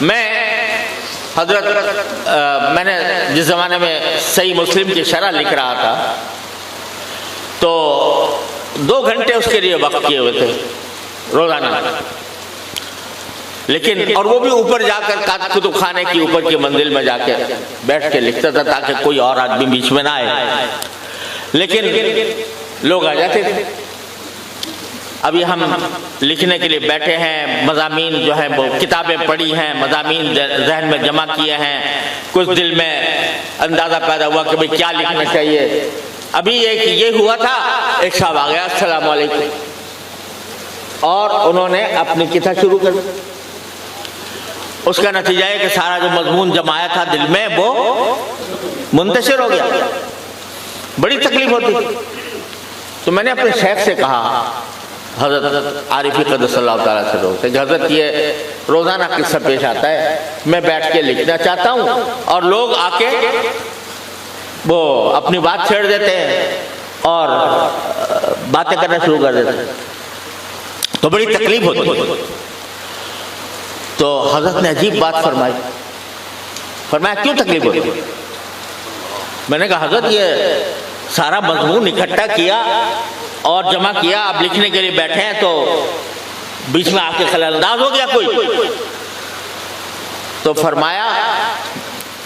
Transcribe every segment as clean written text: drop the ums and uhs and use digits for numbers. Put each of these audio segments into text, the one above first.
میں میں نے جس زمانے میں صحیح مسلم کی شرح لکھ رہا تھا تو 2 گھنٹے اس کے لیے وقت کیے ہوئے تھے روزانہ، لیکن اور وہ بھی اوپر جا کر کتب خانے کی اوپر کی منزل میں جا کے بیٹھ کے لکھتا تھا تاکہ کوئی اور آدمی بیچ میں نہ آئے، لیکن لوگ آ جاتے تھے۔ ابھی ہم لکھنے کے لیے بیٹھے ہیں، مضامین جو ہیں وہ کتابیں پڑھی ہیں، مضامین ذہن میں جمع کیے ہیں، کچھ دل میں اندازہ پیدا ہوا کہ بھئی کیا لکھنا چاہیے۔ ابھی یہ ہوا تھا، ایک صاحب آ گیا، السلام علیکم، اور انہوں نے اپنی کتاب شروع کر دی۔ اس کا نتیجہ ہے کہ سارا جو مضمون جمایا تھا دل میں وہ منتشر ہو گیا، بڑی تکلیف ہوتی۔ تو میں نے اپنے شیخ سے کہا، حضرت عارفی قدس اللہ تعالیٰ سے روز کہ حضرت یہ روزانہ قصہ پیش آتا ہے، میں بیٹھ کے لکھنا چاہتا ہوں اور لوگ آ کے وہ اپنی بات چھیڑ دیتے ہیں اور باتیں کرنا شروع کر دیتے ہیں، تو بڑی تکلیف ہوتی ہے۔ تو حضرت نے عجیب بات فرمایا کیوں تکلیف ہوتی ہے؟ میں نے کہا حضرت یہ سارا مضمون اکٹھا کیا اور جمع کیا، اب لکھنے کے لیے بیٹھے ہیں تو بیچ میں آ کے خلل انداز ہو گیا کوئی۔ تو فرمایا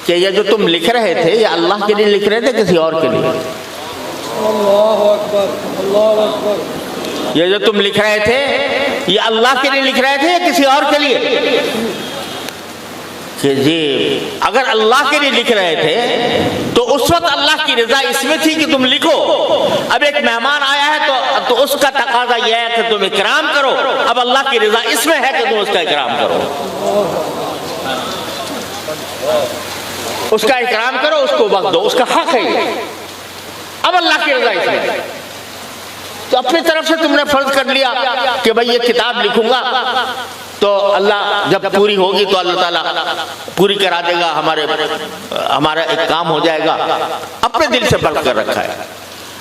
کہ یہ جو تم لکھ رہے تھے یہ اللہ کے لیے لکھ رہے تھے کسی اور کے لیے؟ اللہ اکبر، اللہ اکبر۔ یہ جو تم لکھ رہے تھے یہ اللہ کے لیے لکھ رہے تھے یا کسی اور کے لیے؟ کہ جی اگر اللہ کے لیے لکھ رہے تھے تو اس وقت اللہ کی رضا اس میں تھی کہ تم لکھو۔ اب ایک مہمان آیا ہے تو اس کا تقاضا یہ ہے کہ تم اکرام کرو، اب اللہ کی رضا اس میں ہے کہ تم اس کا اکرام کرو، اس کا اکرام کرو، اس کو وقت دو، اس کا حق ہے یہ۔ اب اللہ کی رضا اس میں ہے تو اپنی طرف سے تم نے فرض کر لیا کہ بھئی یہ کتاب لکھوں گا تو اللہ جب پوری ہوگی تو اللہ تعالیٰ پوری کرا دے گا، ہمارا ایک کام ہو جائے گا۔ اپنے دل سے فرض کر رکھا ہے،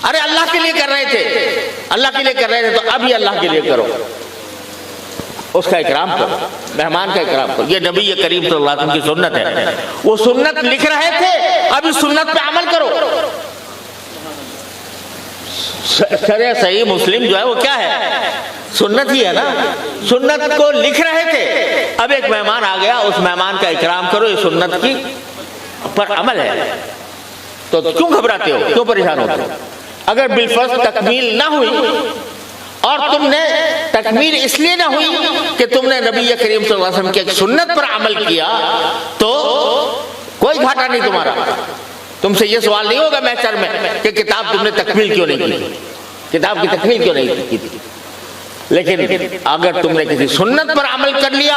ارے اللہ کے لیے کر رہے تھے، اللہ کے لیے کر رہے تھے تو ابھی اللہ کے لیے کرو، اس کا اکرام کرو، مہمان کا اکرام کرو۔ یہ نبی کریم صلی اللہ علیہ وسلم کی سنت ہے، وہ سنت لکھ رہے تھے، ابھی سنت پہ عمل کرو۔ شرح صحیح مسلم جو ہے وہ کیا ہے؟ سنت ہی ہے نا، سنت کو لکھ رہے تھے، اب ایک مہمان آ گیا، اس مہمان کا اکرام کرو، یہ سنت کی پر عمل ہے۔ تو کیوں گھبراتے ہو، کیوں پریشان ہوتے ہو؟ اگر بالفرض تکمیل نہ ہوئی، اور تم نے تکمیل اس لیے نہ ہوئی کہ تم نے نبی کریم صلی اللہ علیہ وسلم کی ایک سنت پر عمل کیا، تو کوئی گھاٹا نہیں تمہارا۔ تم سے یہ سوال نہیں ہوگا محشر میں کہ کتاب تم نے تکمیل کیوں نہیں کی، کتاب کی تکمیل کیوں نہیں کی تھی۔ لیکن اگر تم نے کسی سنت پر عمل کر لیا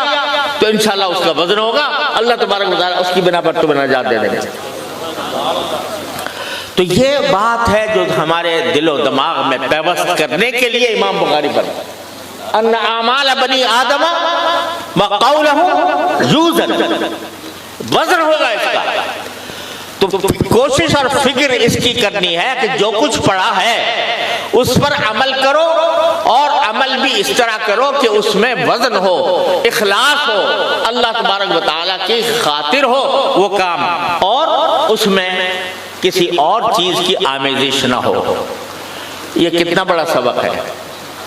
تو انشاءاللہ اس کا وزن ہوگا، اللہ تبارک و تعالیٰ اس کی بنا پر تمہیں نجات دے دیں گے۔ تو یہ بات ہے جو ہمارے دل و دماغ میں پیوست کرنے کے لیے امام بخاری پر ان اعمال بنی آدم وقولہ یوزن، وزن ہوگا اس کا۔ تو کوشش اور فکر اس کی کرنی ہے کہ جو کچھ پڑھا ہے اس پر عمل کرو، اور عمل بھی اس طرح کرو کہ اس میں وزن ہو، اخلاص ہو، اللہ تبارک و تعالیٰ کی خاطر ہو وہ کام، اور اس میں کسی اور چیز کی آمیزش نہ ہو۔ یہ کتنا بڑا سبق ہے۔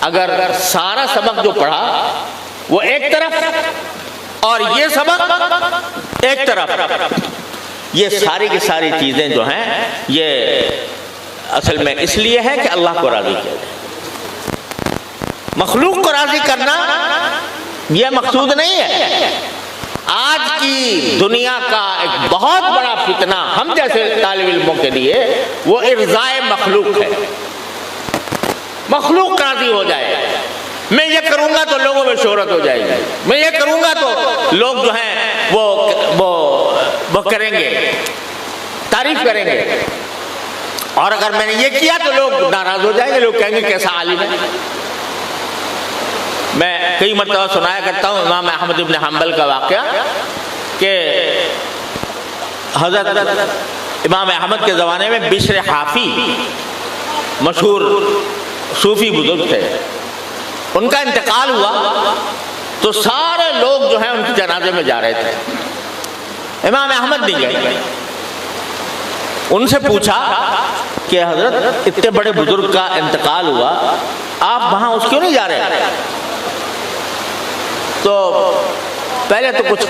اگر سارا سبق جو پڑھا وہ ایک طرف اور یہ سبق ایک طرف، یہ ساری کی ساری چیزیں جو ہیں یہ اصل میں اس لیے ہے کہ اللہ کو راضی کیا جائے۔ مخلوق کو راضی کرنا یہ مقصود نہیں ہے۔ آج کی دنیا کا ایک بہت بڑا فتنہ ہم جیسے طالب علموں کے لیے وہ ارضائے مخلوق ہے۔ مخلوق راضی ہو جائے، میں یہ کروں گا تو لوگوں میں شہرت ہو جائے گی، میں یہ کروں گا تو لوگ جو ہیں وہ کریں گے، تعریف کریں گے، اور اگر میں نے یہ کیا تو لوگ ناراض ہو جائیں گے، لوگ کہیں گے کیسا عالم ہے۔ میں کئی مرتبہ سنایا کرتا ہوں امام احمد بن حنبل کا واقعہ کہ حضرت امام احمد کے زمانے میں بشر حافی مشہور صوفی بزرگ تھے، ان کا انتقال ہوا تو سارے لوگ جو ہیں ان کے جنازے میں جا رہے تھے، امام احمد نہیں گئے۔ ان سے پوچھا کہ حضرت اتنے بڑے بزرگ کا انتقال ہوا، آپ وہاں اس کیوں نہیں جا رہے؟ تو پہلے تو کچھ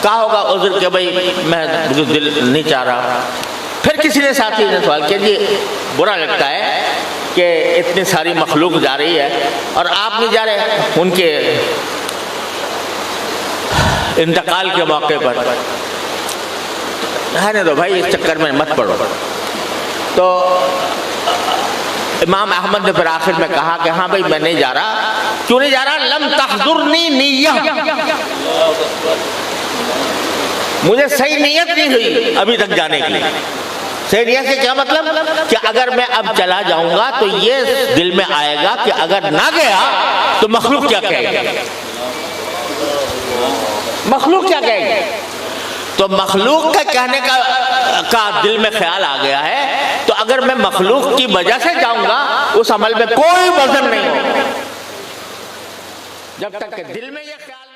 کہا ہوگا عذر کہ بھائی میں دل نہیں چاہ رہا۔ پھر کسی نے ساتھی نے سوال کیا جی برا لگتا ہے کہ اتنی ساری مخلوق جا رہی ہے اور آپ نہیں جا رہے ان کے انتقال کے موقع پر؟ رہنے دو بھائی، اس چکر میں مت پڑو۔ تو امام احمد نے پھر آخر میں کہا کہ ہاں بھائی میں نہیں جا رہا۔ کیوں نہیں جا رہا؟ لم تحضرنی نیہ، مجھے صحیح نیت نہیں ہوئی ابھی تک جانے کی۔ صحیح نیت سے کیا مطلب؟ کہ اگر میں اب چلا جاؤں گا تو یہ دل میں آئے گا کہ اگر نہ گیا تو مخلوق کیا کہے گی، مخلوق کیا کہے گی۔ تو مخلوق کا کہنے کا دل میں خیال آ گیا ہے، تو اگر میں مخلوق کی وجہ سے جاؤں گا اس عمل میں کوئی وزن نہیں ہوگا جب تک کہ دل میں یہ خیال